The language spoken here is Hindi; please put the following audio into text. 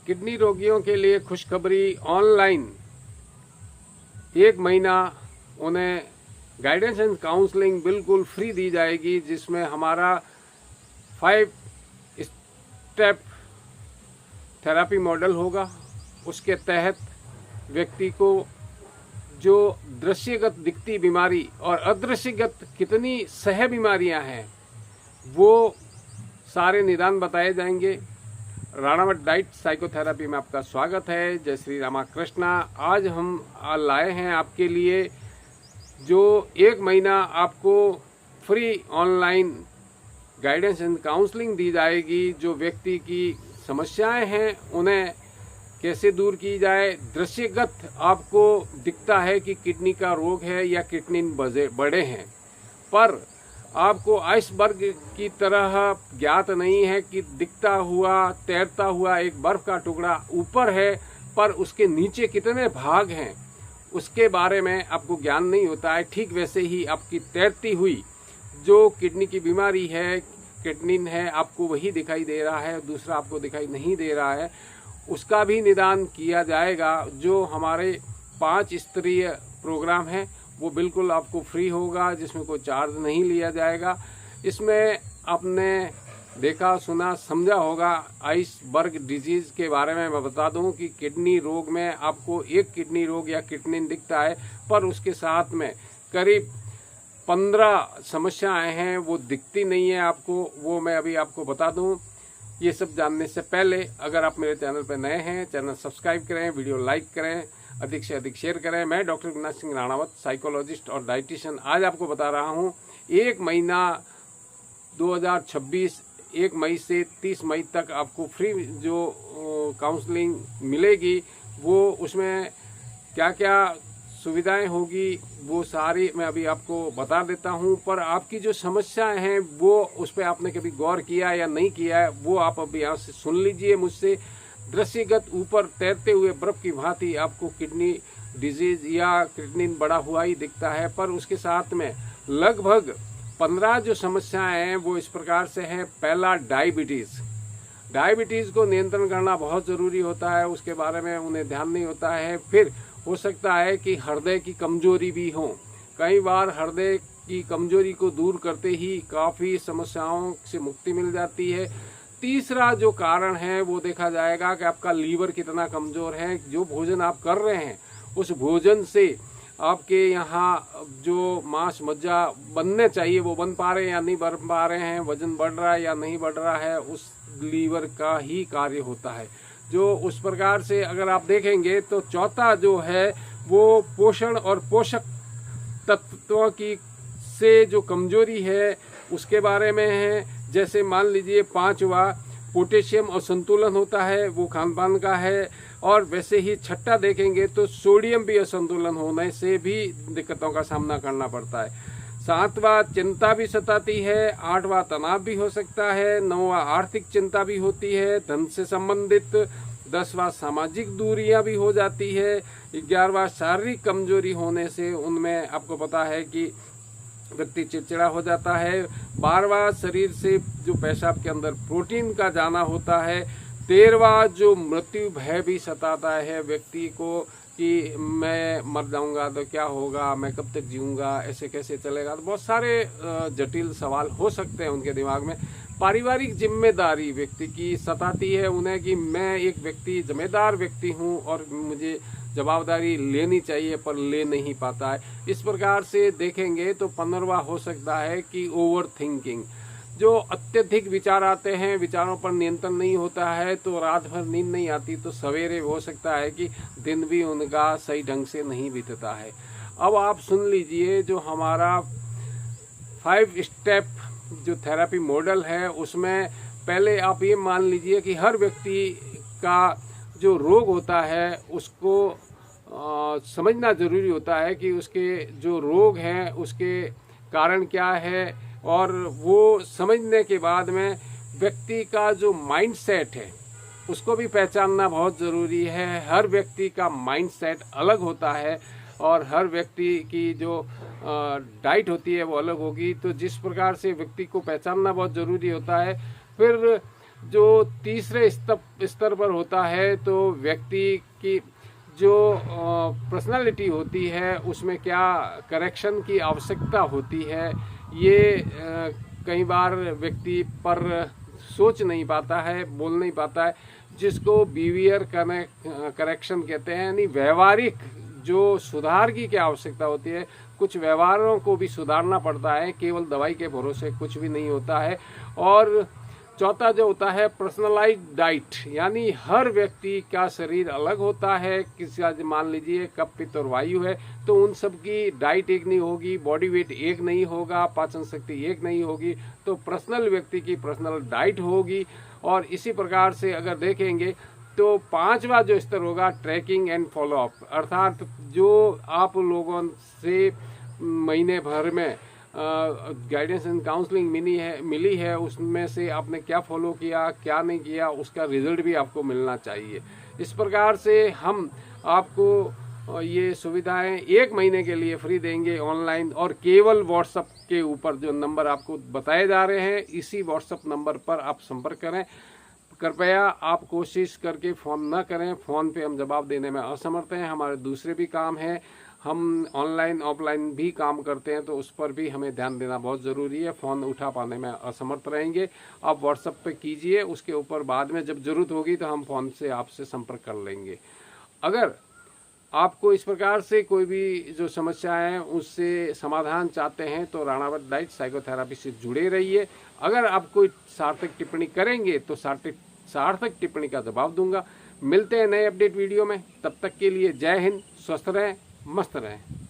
किडनी रोगियों के लिए खुशखबरी। ऑनलाइन 1 महीना उन्हें गाइडेंस एंड काउंसलिंग बिल्कुल फ्री दी जाएगी, जिसमें हमारा 5 स्टेप थेरेपी मॉडल होगा। उसके तहत व्यक्ति को जो दृश्यगत दिखती बीमारी और अदृश्यगत कितनी सह बीमारियां हैं वो सारे निदान बताए जाएंगे। राणावत डाइट साइकोथेरेपी में आपका स्वागत है। जय श्री रामाकृष्णा। आज हम लाए हैं आपके लिए जो 1 महीना आपको free online guidance and counselling दी जाएगी। जो व्यक्ति की समस्याएं हैं उन्हें कैसे दूर की जाए। दृश्यगत आपको दिखता है कि किडनी का रोग है या किडनी बड़े हैं, पर आपको आइसबर्ग की तरह ज्ञात नहीं है कि दिखता हुआ तैरता हुआ एक बर्फ का टुकड़ा ऊपर है, पर उसके नीचे कितने भाग हैं उसके बारे में आपको ज्ञान नहीं होता है। ठीक वैसे ही आपकी तैरती हुई जो किडनी की बीमारी है, किडनी है, आपको वही दिखाई दे रहा है, दूसरा आपको दिखाई नहीं दे रहा है, उसका भी निदान किया जाएगा। जो हमारे 5 स्तरीय प्रोग्राम है वो बिल्कुल आपको फ्री होगा, जिसमें कोई चार्ज नहीं लिया जाएगा। इसमें आपने देखा सुना समझा होगा आइसबर्ग डिजीज के बारे में। मैं बता दूं कि किडनी रोग में आपको एक किडनी रोग या किडनी दिखता है, पर उसके साथ में करीब 15 समस्याएं हैं, वो दिखती नहीं है आपको। वो मैं अभी आपको बता दूं। ये सब जानने से पहले अगर आप मेरे चैनल पर नए हैं, चैनल सब्सक्राइब करें, वीडियो लाइक करें, अधिक से अधिक शेयर करें। मैं डॉक्टर विनाश सिंह राणावत, साइकोलॉजिस्ट और डाइटिशियन, आज आपको बता रहा हूँ 1 महीना 2026 1 मई से 30 मई तक आपको फ्री जो काउंसलिंग मिलेगी, वो उसमें क्या क्या सुविधाएं होगी वो सारी मैं अभी आपको बता देता हूं। पर आपकी जो समस्याएं हैं वो उस पर आपने कभी गौर किया या नहीं किया है, वो आप अभी यहाँ से सुन लीजिए मुझसे। दृश्यगत ऊपर तैरते हुए बर्फ की भांति आपको किडनी डिजीज या किडनी बड़ा हुआ ही दिखता है, पर उसके साथ में लगभग 15 जो समस्याएं हैं वो इस प्रकार से हैं। पहला, डायबिटीज को नियंत्रण करना बहुत जरूरी होता है, उसके बारे में उन्हें ध्यान नहीं होता है। फिर हो सकता है कि हृदय की कमजोरी भी हो। कई बार हृदय की कमजोरी को दूर करते ही काफ़ी समस्याओं से मुक्ति मिल जाती है। तीसरा जो कारण है वो देखा जाएगा कि आपका लीवर कितना कमज़ोर है। जो भोजन आप कर रहे हैं उस भोजन से आपके यहाँ जो मांस मज्जा बनने चाहिए वो बन पा रहे हैं या नहीं बन पा रहे हैं, वजन बढ़ रहा है या नहीं बढ़ रहा है, उस लीवर का ही कार्य होता है। जो उस प्रकार से अगर आप देखेंगे तो चौथा जो है वो पोषण और पोषक तत्वों की से जो कमजोरी है उसके बारे में है। जैसे मान लीजिए 5वां पोटेशियम और संतुलन होता है, वो खान पान का है। और वैसे ही 6ठा देखेंगे तो सोडियम भी असंतुलन होने से भी दिक्कतों का सामना करना पड़ता है। 7वां चिंता भी सताती है। 8वां तनाव भी हो सकता है। 9वां आर्थिक चिंता भी होती है, धन से संबंधित। 10वां सामाजिक दूरियां भी हो जाती है। 11वां शारीरिक कमजोरी होने से उनमें आपको पता है कि व्यक्ति चिड़चिड़ा हो जाता है। 12वां शरीर से जो पेशाब के अंदर प्रोटीन का जाना होता है। 13वां जो मृत्यु भय भी सताता है व्यक्ति को कि मैं मर जाऊंगा तो क्या होगा, मैं कब तक जीऊंगा, ऐसे कैसे चलेगा। तो बहुत सारे जटिल सवाल हो सकते हैं उनके दिमाग में। पारिवारिक जिम्मेदारी व्यक्ति की सताती है उन्हें कि मैं एक व्यक्ति जिम्मेदार व्यक्ति हूं और मुझे जवाबदारी लेनी चाहिए पर ले नहीं पाता है। इस प्रकार से देखेंगे तो 15वां हो सकता है कि ओवर थिंकिंग, जो अत्यधिक विचार आते हैं, विचारों पर नियंत्रण नहीं होता है तो रात भर नींद नहीं आती, तो सवेरे हो सकता है कि दिन भी उनका सही ढंग से नहीं बीतता है। अब आप सुन लीजिए जो हमारा 5 स्टेप जो थेरेपी मॉडल है उसमें पहले आप ये मान लीजिए कि हर व्यक्ति का जो रोग होता है उसको समझना जरूरी होता है कि उसके जो रोग हैं उसके कारण क्या है, और वो समझने के बाद में व्यक्ति का जो माइंडसेट है उसको भी पहचानना बहुत ज़रूरी है। हर व्यक्ति का माइंडसेट अलग होता है और हर व्यक्ति की जो डाइट होती है वो अलग होगी, तो जिस प्रकार से व्यक्ति को पहचानना बहुत ज़रूरी होता है। फिर जो तीसरे स्तर पर होता है तो व्यक्ति की जो पर्सनालिटी होती है उसमें क्या करेक्शन की आवश्यकता होती है, ये कई बार व्यक्ति पर सोच नहीं पाता है, बोल नहीं पाता है, जिसको बिहेवियर करेक्शन कहते हैं। यानी व्यवहारिक जो सुधार की क्या आवश्यकता होती है, कुछ व्यवहारों को भी सुधारना पड़ता है, केवल दवाई के भरोसे कुछ भी नहीं होता है। और चौथा जो होता है पर्सनलाइज्ड डाइट, यानी हर व्यक्ति का शरीर अलग होता है। किसी का मान लीजिए कफ, पित्त और वायु है, तो उन सब की डाइट एक नहीं होगी, बॉडी वेट एक नहीं होगा, पाचन शक्ति एक नहीं होगी, तो पर्सनल व्यक्ति की पर्सनल डाइट होगी। और इसी प्रकार से अगर देखेंगे तो पांचवा जो स्तर होगा ट्रैकिंग एंड फॉलोअप, अर्थात जो आप लोगों से महीने भर में गाइडेंस एंड काउंसलिंग मिली है उसमें से आपने क्या फॉलो किया, क्या नहीं किया, उसका रिजल्ट भी आपको मिलना चाहिए। इस प्रकार से हम आपको ये सुविधाएं 1 महीने के लिए फ्री देंगे ऑनलाइन, और केवल व्हाट्सएप के ऊपर जो नंबर आपको बताए जा रहे हैं इसी व्हाट्सएप नंबर पर आप संपर्क करें। कृपया आप कोशिश करके फ़ोन न करें, फ़ोन पे हम जवाब देने में असमर्थ हैं, हमारे दूसरे भी काम हैं, हम ऑनलाइन ऑफलाइन भी काम करते हैं, तो उस पर भी हमें ध्यान देना बहुत ज़रूरी है। फ़ोन उठा पाने में असमर्थ रहेंगे, आप व्हाट्सएप पे कीजिए, उसके ऊपर बाद में जब ज़रूरत होगी तो हम फ़ोन से आपसे संपर्क कर लेंगे। अगर आपको इस प्रकार से कोई भी जो समस्या है उससे समाधान चाहते हैं तो राणावत डाइट साइकोथेरेपी से जुड़े रहिए। अगर आप कोई सार्थक टिप्पणी करेंगे तो सार्थक टिप्पणी का जवाब दूंगा। मिलते हैं नए अपडेट वीडियो में, तब तक के लिए जय हिंद, स्वस्थ रहें, मस्त रहें।